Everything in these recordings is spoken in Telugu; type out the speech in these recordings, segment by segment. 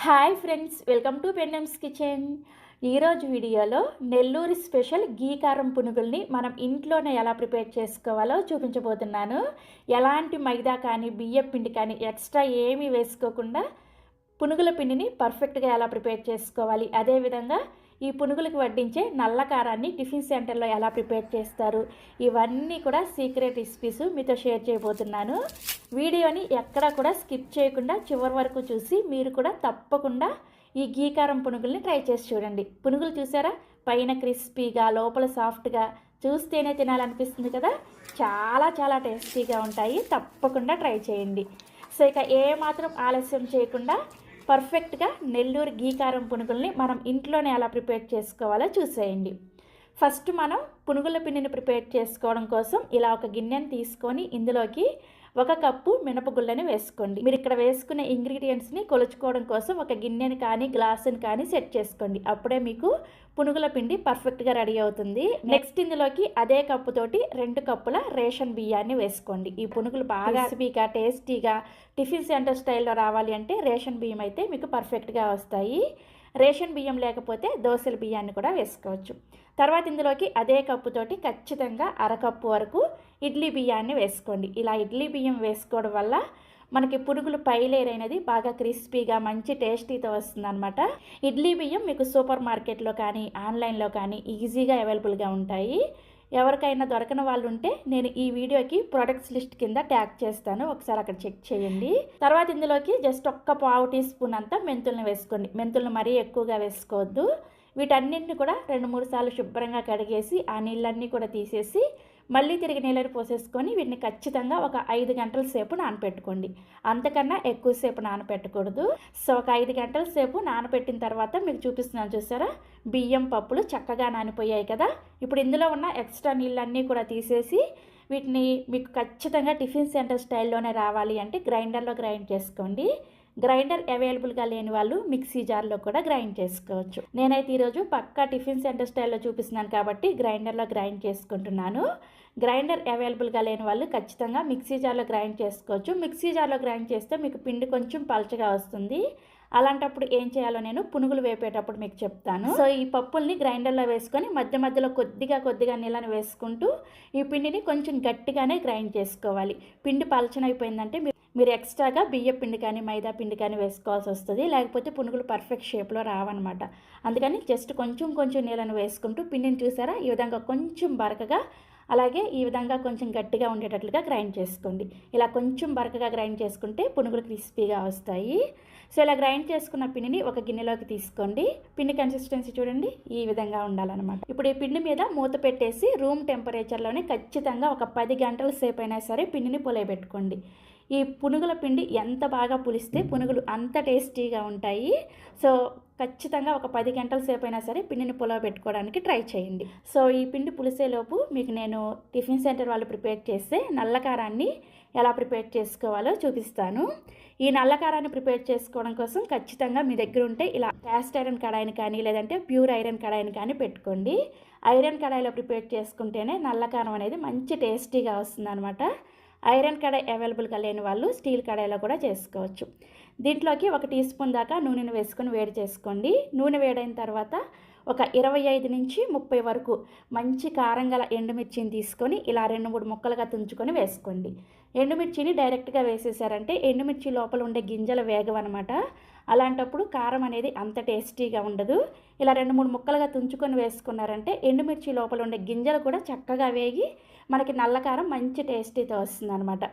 Hi friends, welcome to Pennam's kitchen. ఈరోజు వీడియోలో నెల్లూరు స్పెషల్ గీ కారం పునుగుల్ని మనం ఇంట్లోనే ఎలా ప్రిపేర్ చేసుకోవాలో చూపించబోతున్నాను. ఎలాంటి మైదా కానీ బియ్యం పిండి కానీ ఎక్స్ట్రా ఏమీ వేసుకోకుండా పునుగుల పిండిని పర్ఫెక్ట్గా ఎలా ప్రిపేర్ చేసుకోవాలి, అదేవిధంగా ఈ పునుగులకు వడ్డించే నల్ల కారాన్ని టిఫిన్ సెంటర్లో ఎలా ప్రిపేర్ చేస్తారు, ఇవన్నీ కూడా సీక్రెట్ రెసిపీస్ మీతో షేర్ చేయబోతున్నాను. వీడియోని ఎక్కడా కూడా స్కిప్ చేయకుండా చివరి వరకు చూసి మీరు కూడా తప్పకుండా ఈ గీ కారం పునుగుల్ని ట్రై చేసి చూడండి. పునుగులు చూసారా, పైన క్రిస్పీగా లోపల సాఫ్ట్గా, చూస్తేనే తినాలనిపిస్తుంది కదా. చాలా చాలా టేస్టీగా ఉంటాయి, తప్పకుండా ట్రై చేయండి. సో ఇక ఏమాత్రం ఆలస్యం చేయకుండా పర్ఫెక్ట్గా నెల్లూరు గీ కారం పునుగుల్ని మనం ఇంట్లోనే ఎలా ప్రిపేర్ చేసుకోవాలో చూసేయండి. ఫస్ట్ మనం పునుగుల పిండిని ప్రిపేర్ చేసుకోవడం కోసం ఇలా ఒక గిన్నెని తీసుకొని ఇందులోకి 1 కప్పు మినపగుళ్ళని వేసుకోండి. మీరు ఇక్కడ వేసుకునే ఇంగ్రీడియంట్స్ని కొలుచుకోవడం కోసం ఒక గిన్నెని కానీ గ్లాసుని కానీ సెట్ చేసుకోండి. అప్పుడే మీకు పునుగుల పిండి పర్ఫెక్ట్గా రెడీ అవుతుంది. నెక్స్ట్ ఇందులోకి అదే కప్పుతోటి 2 కప్పుల రేషన్ బియ్యాన్ని వేసుకోండి. ఈ పునుగులు బాగా క్రిస్పీగా టేస్టీగా టిఫిన్ సెంటర్ స్టైల్లో రావాలి అంటే రేషన్ బియ్యం అయితే మీకు పర్ఫెక్ట్గా వస్తాయి. రేషన్ బియ్యం లేకపోతే దోసల బియ్యాన్ని కూడా వేసుకోవచ్చు. తర్వాత ఇందులోకి అదే కప్పుతోటి ఖచ్చితంగా 1/2 కప్పు వరకు ఇడ్లీ బియ్యాన్ని వేసుకోండి. ఇలా ఇడ్లీ బియ్యం వేసుకోవడం వల్ల మనకి పునుగులు పై లేయర్ అనేది బాగా క్రిస్పీగా మంచి టేస్టీతో వస్తుందన్నమాట. ఇడ్లీ బియ్యం మీకు సూపర్ మార్కెట్లో కానీ ఆన్లైన్లో కానీ ఈజీగా అవైలబుల్గా ఉంటాయి. ఎవరికైనా దొరకని వాళ్ళు ఉంటే నేను ఈ వీడియోకి ప్రొడక్ట్స్ లిస్ట్ కింద ట్యాగ్ చేస్తాను, ఒకసారి అక్కడ చెక్ చేయండి. తర్వాత ఇందులోకి జస్ట్ 1 టీ స్పూన్ అంతా మెంతులను వేసుకోండి. మెంతులను మరీ ఎక్కువగా వేసుకోవద్దు. వీటన్నింటిని కూడా 2-3 సార్లు శుభ్రంగా కడిగేసి ఆ నీళ్ళన్నీ కూడా తీసేసి మళ్ళీ తిరిగి నీళ్ళని పోసేసుకొని వీటిని ఖచ్చితంగా ఒక 5 గంటల సేపు నానపెట్టుకోండి. అంతకన్నా ఎక్కువసేపు నానపెట్టకూడదు. సో ఒక 5 గంటల సేపు నానపెట్టిన తర్వాత మీకు చూపిస్తున్నాను చూసారా, బియ్యం పప్పులు చక్కగా నానిపోయాయి కదా. ఇప్పుడు ఇందులో ఉన్న ఎక్స్ట్రా నీళ్ళన్నీ కూడా తీసేసి వీటిని మీకు ఖచ్చితంగా టిఫిన్ సెంటర్ స్టైల్లోనే రావాలి అంటే గ్రైండర్లో గ్రైండ్ చేసుకోండి. గ్రైండర్ అవైలబుల్గా లేని వాళ్ళు మిక్సీ జార్లో కూడా గ్రైండ్ చేసుకోవచ్చు. నేనైతే ఈరోజు పక్కా టిఫిన్ సెంటర్ స్టైల్లో చూపిస్తున్నాను కాబట్టి గ్రైండర్లో గ్రైండ్ చేసుకుంటున్నాను. గ్రైండర్ అవైలబుల్గా లేని వాళ్ళు ఖచ్చితంగా మిక్సీ జార్లో గ్రైండ్ చేసుకోవచ్చు. మిక్సీ జార్లో గ్రైండ్ చేస్తే మీకు పిండి కొంచెం పలచగా వస్తుంది. అలాంటప్పుడు ఏం చేయాలో నేను పునుగులు వేపేటప్పుడు మీకు చెప్తాను. సో ఈ పప్పుల్ని గ్రైండర్లో వేసుకొని మధ్య మధ్యలో కొద్దిగా నీళ్ళని వేసుకుంటూ ఈ పిండిని కొంచెం గట్టిగానే గ్రైండ్ చేసుకోవాలి. పిండి పలచనైపోయిందంటే మీరు ఎక్స్ట్రాగా బియ్యం పిండి కానీ మైదా పిండి కానీ వేసుకోవాల్సి వస్తుంది, లేకపోతే పునుగులు పర్ఫెక్ట్ షేప్లో రావన్నమాట. అందుకని జస్ట్ కొంచెం నీళ్ళను వేసుకుంటూ పిండిని చూసారా ఈ విధంగా కొంచెం బరకగా, అలాగే ఈ విధంగా కొంచెం గట్టిగా ఉండేటట్లుగా గ్రైండ్ చేసుకోండి. ఇలా కొంచెం బరకగా గ్రైండ్ చేసుకుంటే పునుగులు క్రిస్పీగా వస్తాయి. సో ఇలా గ్రైండ్ చేసుకున్న పిండిని ఒక గిన్నెలోకి తీసుకోండి. పిండి కన్సిస్టెన్సీ చూడండి, ఈ విధంగా ఉండాలన్నమాట. ఇప్పుడు ఈ పిండి మీద మూత పెట్టేసి రూమ్ టెంపరేచర్లోనే ఖచ్చితంగా ఒక 10 గంటల సేపు అయినా సరే పిండిని పులియబెట్టుకోండి. ఈ పునుగుల పిండి ఎంత బాగా పులిస్తే పునుగులు అంత టేస్టీగా ఉంటాయి. సో ఖచ్చితంగా ఒక 10 గంటల సేపు అయినా సరే పిండిని పులియబెట్టుకోవడానికి ట్రై చేయండి. సో ఈ పిండి పులిసేలోపు మీకు నేను టిఫిన్ సెంటర్ వాళ్ళు ప్రిపేర్ చేసే నల్ల కారాన్ని ఎలా ప్రిపేర్ చేసుకోవాలో చూపిస్తాను. ఈ నల్ల కారాన్ని ప్రిపేర్ చేసుకోవడం కోసం ఖచ్చితంగా మీ దగ్గర ఉంటే ఇలా క్యాస్ట్ ఐరన్ కడాయిని కానీ లేదంటే ప్యూర్ ఐరన్ కడాయిని కానీ పెట్టుకోండి. ఐరన్ కడాయిలో ప్రిపేర్ చేసుకుంటేనే నల్ల కారం అనేది మంచి టేస్టీగా వస్తుందన్నమాట. ఐరన్ కడాయి అవైలబుల్గా లేని వాళ్ళు స్టీల్ కడాయిలో కూడా చేసుకోవచ్చు. దీంట్లోకి 1 టీ స్పూన్ దాకా నూనెను వేసుకొని వేడి చేసుకోండి. నూనె వేడైన తర్వాత ఒక 25 నుంచి 30 వరకు మంచి కారం గల ఎండుమిర్చిని తీసుకొని ఇలా 2-3 ముక్కలుగా తుంచుకొని వేసుకోండి. ఎండుమిర్చిని డైరెక్ట్గా వేసేసారంటే ఎండుమిర్చి లోపల ఉండే గింజలు వేగవన్నమాట. అలాంటప్పుడు కారం అనేది అంత టేస్టీగా ఉండదు. ఇలా 2-3 ముక్కలుగా తుంచుకొని వేసుకున్నారంటే ఎండుమిర్చి లోపల ఉండే గింజలు కూడా చక్కగా వేగి మనకి నల్ల కారం మంచి టేస్టీతో వస్తుంది అనమాట.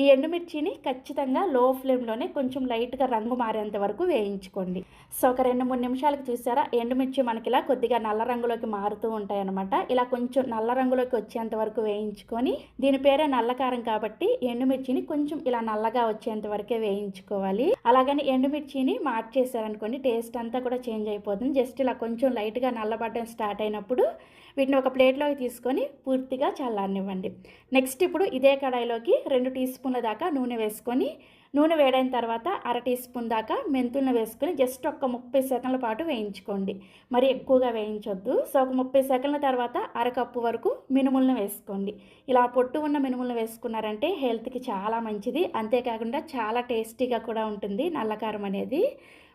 ఈ ఎండుమిర్చిని ఖచ్చితంగా లో ఫ్లేమ్లోనే కొంచెం లైట్గా రంగు మారేంత వరకు వేయించుకోండి. సో ఒక 2-3 నిమిషాలకు చూసారా, ఎండుమిర్చి మనకి ఇలా కొద్దిగా నల్ల రంగులోకి మారుతూ ఉంటాయి అన్నమాట. ఇలా కొంచెం నల్ల రంగులోకి వచ్చేంత వరకు వేయించుకొని, దీని పేరే నల్లకారం కాబట్టి ఎండుమిర్చిని కొంచెం ఇలా నల్లగా వచ్చేంత వరకే వేయించుకోవాలి. అలాగని ఎండుమిర్చిని మార్చేసారనుకోండి టేస్ట్ అంతా కూడా చేంజ్ అయిపోతుంది. జస్ట్ ఇలా కొంచెం లైట్గా నల్లబడడం స్టార్ట్ అయినప్పుడు వీటిని ఒక ప్లేట్లోకి తీసుకొని పూర్తిగా చల్లారనివ్వండి. నెక్స్ట్ ఇప్పుడు ఇదే కడాయిలోకి 2 టీ స్పూన్ల దాకా నూనె వేసుకొని, నూనె వేడైన తర్వాత 1/2 టీ స్పూన్ దాకా మెంతులను వేసుకొని జస్ట్ ఒక 30 సెకండ్ల పాటు వేయించుకోండి. మరి ఎక్కువగా వేయించొద్దు. సో ఒక 30 సెకండ్ల తర్వాత 1/2 కప్పు వరకు మినుములను వేసుకోండి. ఇలా పొట్టు ఉన్న మినుములను వేసుకున్నారంటే హెల్త్కి చాలా మంచిది. అంతేకాకుండా చాలా టేస్టీగా కూడా ఉంటుంది నల్లకారం అనేది.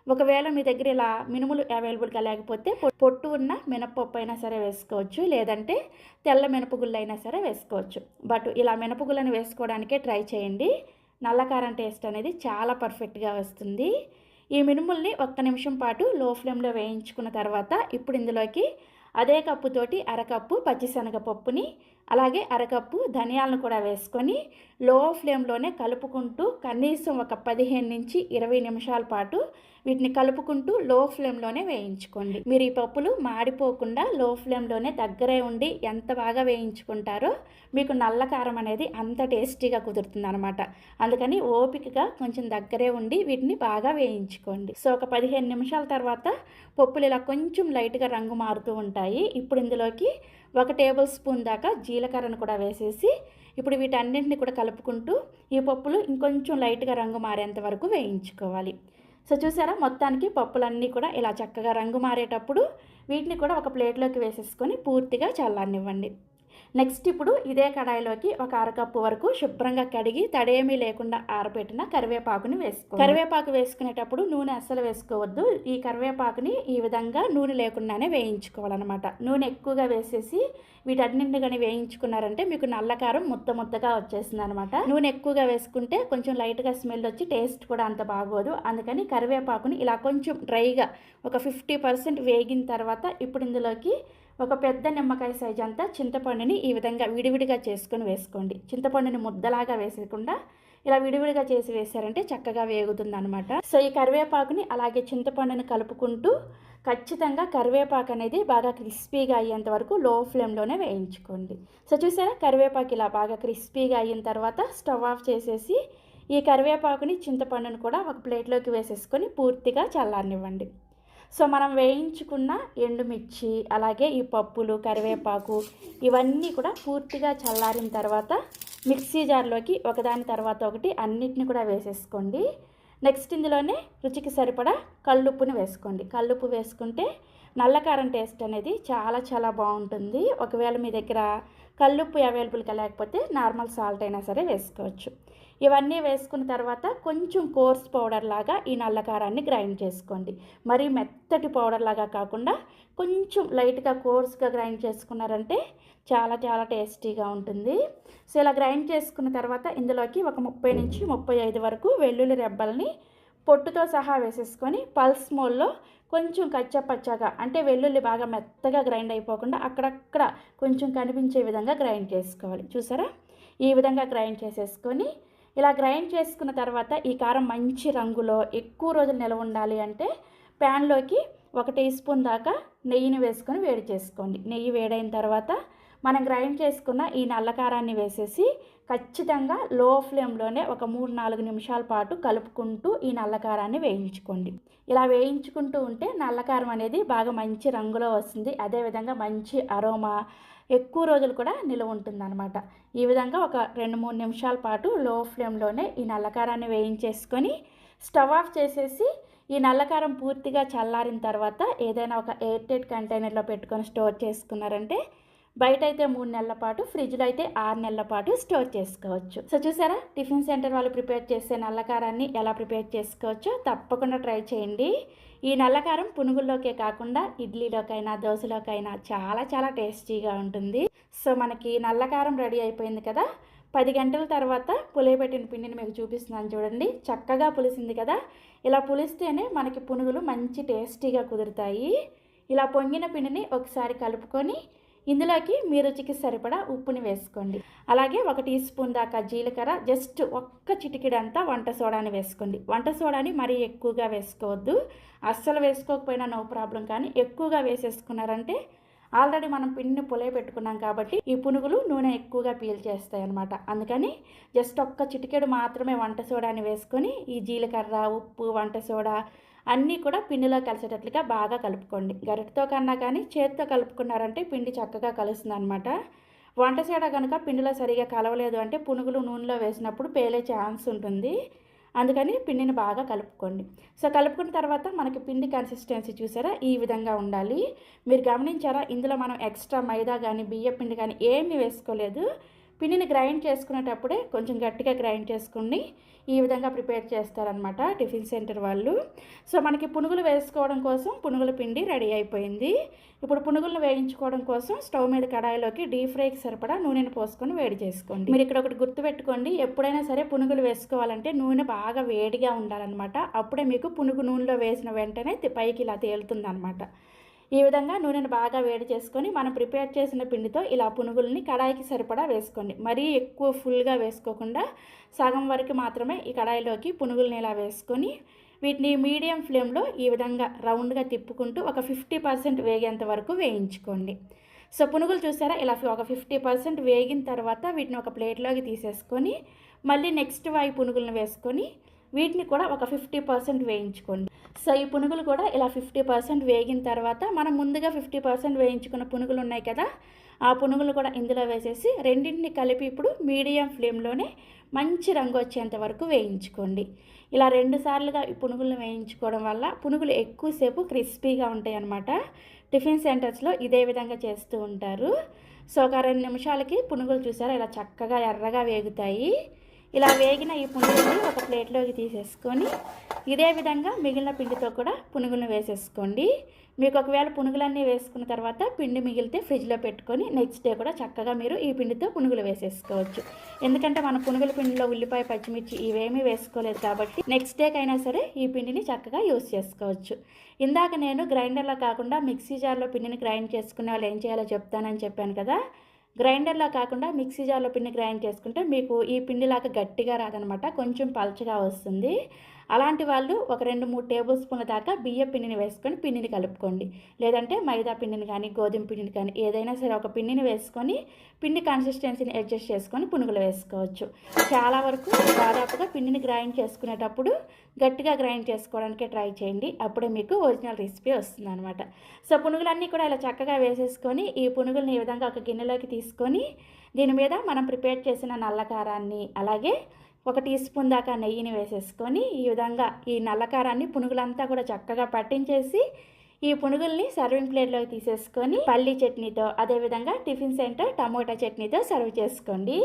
ఒకవేళ మీ దగ్గర ఇలా మినుములు అవైలబుల్గా లేకపోతే పొట్టు ఉన్న మినపప్పు అయినా సరే వేసుకోవచ్చు, లేదంటే తెల్ల మినపగుళ్ళు అయినా సరే వేసుకోవచ్చు. బట్ ఇలా మినపగుళ్ళని వేసుకోవడానికే ట్రై చేయండి. నల్లకారం టేస్ట్ అనేది చాలా పర్ఫెక్ట్గా వస్తుంది. ఈ మినుముల్ని 1 నిమిషం పాటు లో ఫ్లేమ్లో వేయించుకున్న తర్వాత ఇప్పుడు ఇందులోకి అదే కప్పుతోటి అరకప్పు పచ్చిశనగపప్పుని అలాగే అరకప్పు ధనియాలను కూడా వేసుకొని లో ఫ్లేమ్లోనే కలుపుకుంటూ కనీసం ఒక 15 నుంచి 20 నిమిషాల పాటు వీటిని కలుపుకుంటూ లో ఫ్లేమ్లోనే వేయించుకోండి. మీరు ఈ పప్పులు మాడిపోకుండా లో ఫ్లేమ్లోనే దగ్గరే ఉండి ఎంత బాగా వేయించుకుంటారో మీకు నల్ల కారం అనేది అంత టేస్టీగా కుదురుతుంది అనమాట. అందుకని ఓపికగా కొంచెం దగ్గరే ఉండి వీటిని బాగా వేయించుకోండి. సో ఒక 15 నిమిషాల తర్వాత పప్పులు ఇలా కొంచెం లైట్గా రంగు మారుతూ ఉంటాయి. ఇప్పుడు ఇందులోకి 1 టేబుల్ స్పూన్ దాకా జీలకర్రను కూడా వేసేసి ఇప్పుడు వీటన్నింటిని కూడా కలుపుకుంటూ ఈ పప్పులు ఇంకొంచెం లైట్గా రంగు మారేంత వరకు వేయించుకోవాలి. సో చూసారా, మొత్తానికి పప్పులన్నీ కూడా ఇలా చక్కగా రంగు మారేటప్పుడు వీటిని కూడా ఒక ప్లేట్లోకి వేసేసుకొని పూర్తిగా చల్లారనివ్వండి. నెక్స్ట్ ఇప్పుడు ఇదే కడాయిలోకి ఒక అరకప్పు వరకు శుభ్రంగా కడిగి తడేమీ లేకుండా ఆరబెట్టిన కరివేపాకుని వేసుకోవాలి. కరివేపాకు వేసుకునేటప్పుడు నూనె అస్సలు వేసుకోవద్దు. ఈ కరివేపాకుని ఈ విధంగా నూనె లేకుండానే వేయించుకోవాలన్నమాట. నూనె ఎక్కువగా వేసేసి వీటన్నింటిని కానీ వేయించుకున్నారంటే మీకు నల్లకారం ముద్దగా వచ్చేసింది అనమాట. నూనె ఎక్కువగా వేసుకుంటే కొంచెం లైట్గా స్మెల్ వచ్చి టేస్ట్ కూడా అంత బాగోదు. అందుకని కరివేపాకుని ఇలా కొంచెం డ్రైగా ఒక 50% వేగిన తర్వాత ఇప్పుడు ఇందులోకి ఒక పెద్ద నిమ్మకాయ సైజ్ అంతా చింతపండుని ఈ విధంగా విడివిడిగా చేసుకొని వేసుకోండి. చింతపండుని ముద్దలాగా వేసేయకుండా ఇలా విడివిడిగా చేసి వేసారంటే చక్కగా వేగుతుంది అనమాట. సో ఈ కరివేపాకుని అలాగే చింతపండుని కలుపుకుంటూ ఖచ్చితంగా కరివేపాకు అనేది బాగా క్రిస్పీగా అయ్యేంత వరకు లో ఫ్లేమ్లోనే వేయించుకోండి. సో చూసారా, కరివేపాకు ఇలా బాగా క్రిస్పీగా అయిన తర్వాత స్టవ్ ఆఫ్ చేసేసి ఈ కరివేపాకుని చింతపండుని కూడా ఒక ప్లేట్లోకి వేసేసుకొని పూర్తిగా చల్లారనివ్వండి. సో మనం వేయించుకున్న ఎండుమిర్చి అలాగే ఈ పప్పులు కరివేపాకు ఇవన్నీ కూడా పూర్తిగా చల్లారిన తర్వాత మిక్సీ జార్లోకి ఒకదాని తర్వాత ఒకటి అన్నిటిని కూడా వేసేసుకోండి. నెక్స్ట్ ఇందులోనే రుచికి సరిపడా కల్లుప్పుని వేసుకోండి. కల్లుప్పు వేసుకుంటే నల్లకారం టేస్ట్ అనేది చాలా బాగుంటుంది. ఒకవేళ మీ దగ్గర కల్లుప్పు అవైలబుల్గా లేకపోతే నార్మల్ సాల్ట్ అయినా సరే వేసుకోవచ్చు. ఇవన్నీ వేసుకున్న తర్వాత కొంచెం కోర్స్ పౌడర్ లాగా ఈ నల్లకారాన్ని గ్రైండ్ చేసుకోండి. మరీ మెత్తటి పౌడర్ లాగా కాకుండా కొంచెం లైట్గా కోర్స్గా గ్రైండ్ చేసుకున్నారంటే చాలా టేస్టీగా ఉంటుంది. సో ఇలా గ్రైండ్ చేసుకున్న తర్వాత ఇందులోకి ఒక 30 నుంచి 35 వరకు వెల్లుల్లి రెబ్బల్ని పొట్టుతో సహా వేసేసుకొని పల్స్ మోడ్లో కొంచెం కచ్చపచ్చగా, అంటే వెల్లుల్లి బాగా మెత్తగా గ్రైండ్ అయిపోకుండా అక్కడక్కడ కొంచెం కనిపించే విధంగా గ్రైండ్ చేసుకోవాలి. చూసారా, ఈ విధంగా గ్రైండ్ చేసేసుకొని ఇలా గ్రైండ్ చేసుకున్న తర్వాత ఈ కారం మంచి రంగులో ఎక్కువ రోజులు నిలవ ఉండాలి అంటే ప్యాన్లోకి 1 టీ స్పూన్ దాకా నెయ్యిని వేసుకొని వేడి చేసుకోండి. నెయ్యి వేడైన తర్వాత మనం గ్రైండ్ చేసుకున్న ఈ నల్లకారాన్ని వేసేసి ఖచ్చితంగా లో ఫ్లేమ్లోనే ఒక 3-4 నిమిషాల పాటు కలుపుకుంటూ ఈ నల్లకారాన్ని వేయించుకోండి. ఇలా వేయించుకుంటూ ఉంటే నల్లకారం అనేది బాగా మంచి రంగులో వస్తుంది. అదేవిధంగా మంచి అరోమా ఎక్కువ రోజులు కూడా నిలువ ఉంటుందన్నమాట. ఈ విధంగా ఒక 2-3 నిమిషాల పాటు లో ఫ్లేమ్లోనే ఈ నల్లకారాన్ని వేయించేసుకొని స్టవ్ ఆఫ్ చేసేసి ఈ నల్లకారం పూర్తిగా చల్లారిన తర్వాత ఏదైనా ఒక ఎయిర్ టైట్ కంటైనర్లో పెట్టుకొని స్టోర్ చేసుకున్నారంటే బయట అయితే 3 నెలల పాటు, ఫ్రిడ్జ్లో అయితే 6 నెలల పాటు స్టోర్ చేసుకోవచ్చు. సో చూసారా, టిఫిన్ సెంటర్ వాళ్ళు ప్రిపేర్ చేసే నల్లకారాన్ని ఎలా ప్రిపేర్ చేసుకోవచ్చో తప్పకుండా ట్రై చేయండి. ఈ నల్లకారం పునుగుల్లోకే కాకుండా ఇడ్లీలోకైనా దోశలోకైనా చాలా టేస్టీగా ఉంటుంది. సో మనకి నల్లకారం రెడీ అయిపోయింది కదా. 10 గంటల తర్వాత పులియబెట్టిన పిండిని మీకు చూపిస్తున్నాను చూడండి. చక్కగా పులిసింది కదా. ఇలా పులిస్తేనే మనకి పునుగులు మంచి టేస్టీగా కుదురుతాయి. ఇలా పొంగిన పిండిని ఒకసారి కలుపుకొని ఇందులోకి మీ రుచికి సరిపడా ఉప్పుని వేసుకోండి. అలాగే 1 టీ స్పూన్ దాకా జీలకర్ర, జస్ట్ ఒక్క చిటికెడంతా వంట సోడాని వేసుకోండి. వంట సోడాని మరీ ఎక్కువగా వేసుకోవద్దు. అస్సలు వేసుకోకపోయినా నో ప్రాబ్లం, కానీ ఎక్కువగా వేసేసుకున్నారంటే ఆల్రెడీ మనం పిండిని పులియబెట్టుకున్నాం కాబట్టి ఈ పునుగులు నూనె ఎక్కువగా పీల్చేస్తాయి అన్నమాట. అందుకని జస్ట్ ఒక్క చిటికెడు మాత్రమే వంట సోడాని వేసుకొని ఈ జీలకర్ర, ఉప్పు, వంట సోడా అన్నీ కూడా పిండిలో కలిసేటట్లుగా బాగా కలుపుకోండి. గరిటతో కన్నా కానీ చేతితో కలుపుకున్నారంటే పిండి చక్కగా కలుస్తుంది అనమాట. వంట సోడా కనుక పిండిలో సరిగా కలవలేదు అంటే పునుగులు నూనెలో వేసినప్పుడు పేలే ఛాన్స్ ఉంటుంది. అందుకని పిండిని బాగా కలుపుకోండి. సో కలుపుకున్న తర్వాత మనకి పిండి కన్సిస్టెన్సీ చూసారా, ఈ విధంగా ఉండాలి. మీరు గమనించారా, ఇందులో మనం ఎక్స్ట్రా మైదా కానీ బియ్య పిండి కానీ ఏమీ వేసుకోలేదు. పిండిని గ్రైండ్ చేసుకునేటప్పుడే కొంచెం గట్టిగా గ్రైండ్ చేసుకుని ఈ విధంగా ప్రిపేర్ చేస్తారనమాట టిఫిన్ సెంటర్ వాళ్ళు. సో మనకి పునుగులు వేసుకోవడం కోసం పునుగుల పిండి రెడీ అయిపోయింది. ఇప్పుడు పునుగులను వేయించుకోవడం కోసం స్టవ్ మీద కడాయిలోకి డీప్ ఫ్రైకి సరిపడా నూనెను పోసుకొని వేడి చేసుకోండి. మీరు ఇక్కడ ఒకటి గుర్తుపెట్టుకోండి, ఎప్పుడైనా సరే పునుగులు వేసుకోవాలంటే నూనె బాగా వేడిగా ఉండాలన్నమాట. అప్పుడే మీకు పునుగు నూనెలో వేసిన వెంటనే పైకి ఇలా తేలుతుందన్నమాట. ఈ విధంగా నూనెను బాగా వేడి చేసుకొని మనం ప్రిపేర్ చేసిన పిండితో ఇలా పునుగుల్ని కడాయికి సరిపడా వేసుకోండి. మరీ ఎక్కువ ఫుల్గా వేసుకోకుండా సగం వరకు మాత్రమే ఈ కడాయిలోకి పునుగుల్ని ఇలా వేసుకొని వీటిని మీడియం ఫ్లేమ్లో ఈ విధంగా రౌండ్గా తిప్పుకుంటూ ఒక 50% వేగేంత వరకు వేయించుకోండి. సో పునుగులు చూసారా, ఇలా ఒక 50% వేగిన తర్వాత వీటిని ఒక ప్లేట్లోకి తీసేసుకొని మళ్ళీ నెక్స్ట్ వాయి పునుగులను వేసుకొని వీటిని కూడా ఒక 50% వేయించుకోండి. సో ఈ పునుగులు కూడా ఇలా 50% వేగిన తర్వాత మనం ముందుగా 50% వేయించుకున్న పునుగులు ఉన్నాయి కదా, ఆ పునుగులు కూడా ఇందులో వేసేసి రెండింటిని కలిపి ఇప్పుడు మీడియం ఫ్లేమ్లోనే మంచి రంగు వచ్చేంత వరకు వేయించుకోండి. ఇలా 2 సార్లుగా ఈ పునుగులను వేయించుకోవడం వల్ల పునుగులు ఎక్కువసేపు క్రిస్పీగా ఉంటాయి అన్నమాట. టిఫిన్ సెంటర్స్లో ఇదే విధంగా చేస్తూ ఉంటారు. సో ఒక 2 నిమిషాలకి పునుగులు చూసారా ఇలా చక్కగా ఎర్రగా వేగుతాయి. ఇలా వేగిన ఈ పునుగులను ఒక ప్లేట్లోకి తీసేసుకొని ఇదే విధంగా మిగిలిన పిండితో కూడా పునుగులను వేసేసుకోండి. మీకు ఒకవేళ పునుగులన్నీ వేసుకున్న తర్వాత పిండి మిగిలితే ఫ్రిడ్జ్లో పెట్టుకొని నెక్స్ట్ డే కూడా చక్కగా మీరు ఈ పిండితో పునుగులు వేసేసుకోవచ్చు. ఎందుకంటే మన పునుగుల పిండిలో ఉల్లిపాయ, పచ్చిమిర్చి ఇవేమీ వేసుకోలేదు కాబట్టి నెక్స్ట్ డేకైనా సరే ఈ పిండిని చక్కగా యూస్ చేసుకోవచ్చు. ఇందాక నేను గ్రైండర్లో కాకుండా మిక్సీ జార్లో పిండిని గ్రైండ్ చేసుకునే వాళ్ళు ఏం చేయాలో చెప్తానని చెప్పాను కదా. గ్రైండర్లా కాకుండా మిక్సీ జార్లో పిండి గ్రైండ్ చేసుకుంటే మీకు ఈ పిండిలాగా గట్టిగా రాదనమాట, కొంచెం పల్చగా వస్తుంది. అలాంటి వాళ్ళు ఒక 2-3 టేబుల్ స్పూన్ల దాకా బియ్య పిండిని వేసుకొని పిండిని కలుపుకోండి. లేదంటే మైదా పిండిని కానీ గోధుమ పిండిని కానీ ఏదైనా సరే ఒక పిండిని వేసుకొని పిండి కన్సిస్టెన్సీని అడ్జస్ట్ చేసుకొని పునుగులు వేసుకోవచ్చు. చాలా వరకు దాదాపుగా పిండిని గ్రైండ్ చేసుకునేటప్పుడు గట్టిగా గ్రైండ్ చేసుకోవడానికే ట్రై చేయండి, అప్పుడే మీకు ఒరిజినల్ రెసిపీ వస్తుంది అనమాట. సో పునుగులన్నీ కూడా ఇలా చక్కగా వేసేసుకొని ఈ పునుగుల్ని ఈ విధంగా ఒక గిన్నెలోకి తీసుకొని దీని మీద మనం ప్రిపేర్ చేసిన నల్లకారాన్ని అలాగే 1 టీ స్పూన్ దాకా నెయ్యిని వేసేసుకొని ఈ విధంగా ఈ నల్లకారాన్ని పునుగులంతా కూడా చక్కగా పట్టించేసి ఈ పునుగుల్ని సర్వింగ్ ప్లేట్లోకి తీసేసుకొని పల్లీ చట్నీతో అదేవిధంగా టిఫిన్ సెంటర్ టమోటా చట్నీతో సర్వ్ చేసుకోండి.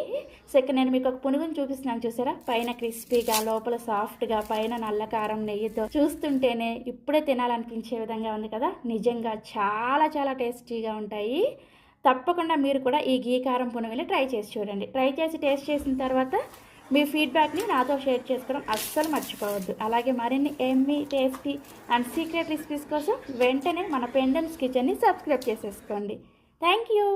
సో ఇక్కడ నేను మీకు ఒక పునుగుని చూపిస్తున్నాను చూసారా, పైన క్రిస్పీగా లోపల సాఫ్ట్గా పైన నల్లకారం నెయ్యితో చూస్తుంటేనే ఇప్పుడే తినాలనిపించే విధంగా ఉంది కదా. నిజంగా చాలా చాలా టేస్టీగా ఉంటాయి. తప్పకుండా మీరు కూడా ఈ గీ కారం పునుగుని ట్రై చేసి చూడండి. ట్రై చేసి టేస్ట్ చేసిన తర్వాత మీ ఫీడ్బ్యాక్ని నాతో షేర్ చేసుకోవడం అస్సలు మర్చిపోవద్దు. అలాగే మరిన్ని Emmy, tasty and secret recipes కోసం వెంటనే మన పెండెమ్స్ కిచెన్ని సబ్స్క్రైబ్ చేసేసుకోండి. Thank you.